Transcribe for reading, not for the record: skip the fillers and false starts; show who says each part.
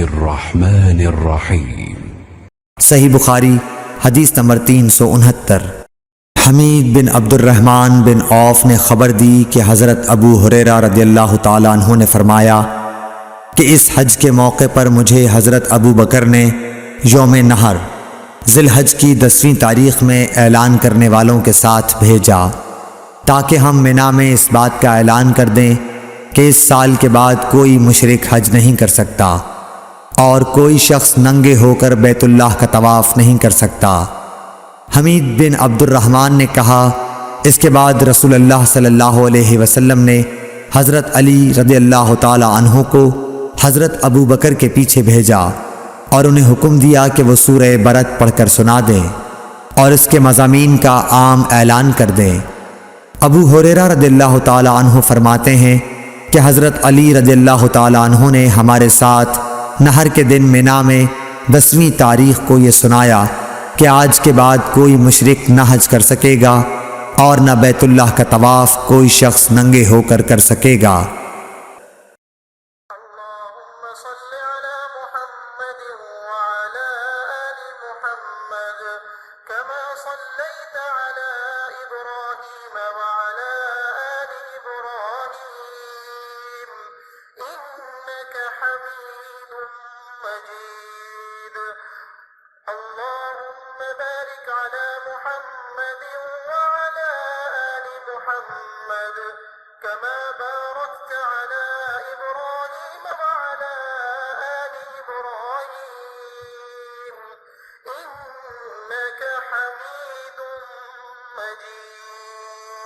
Speaker 1: الرحمن الرحیم۔
Speaker 2: صحیح بخاری حدیث نمبر 369۔ حمید بن عبد الرحمن بن عوف نے خبر دی کہ حضرت ابو ہریرہ رضی اللہ تعالیٰ عنہ نے فرمایا کہ اس حج کے موقع پر مجھے حضرت ابو بکر نے یوم نحر ذی الحج کی 10ویں تاریخ میں اعلان کرنے والوں کے ساتھ بھیجا تاکہ ہم منا میں اس بات کا اعلان کر دیں کہ اس سال کے بعد کوئی مشرک حج نہیں کر سکتا اور کوئی شخص ننگے ہو کر بیت اللہ کا طواف نہیں کر سکتا۔ حمید بن عبد الرحمن نے کہا، اس کے بعد رسول اللہ صلی اللہ علیہ وسلم نے حضرت علی رضی اللہ تعالی عنہ کو حضرت ابو بکر کے پیچھے بھیجا اور انہیں حکم دیا کہ وہ سورہ برت پڑھ کر سنا دیں اور اس کے مضامین کا عام اعلان کر دیں۔ ابو ہریرہ رضی اللہ تعالی عنہ فرماتے ہیں کہ حضرت علی رضی اللہ تعالی عنہ نے ہمارے ساتھ نحر کے دن منا میں 10ویں تاریخ کو یہ سنایا کہ آج کے بعد کوئی مشرک نہ حج کر سکے گا اور نہ بیت اللہ کا طواف کوئی شخص ننگے ہو کر کر سکے گا۔
Speaker 3: اللهم صل على محمد وعلى آل محمد كما صليت على إبراهيم وعلى آل إبراهيم إنك حميد مجيد اللهم بارك على محمد وعلى آل محمد كما باركت على إبراهيم وعلى آل إبراهيم إنك حميد مجيد۔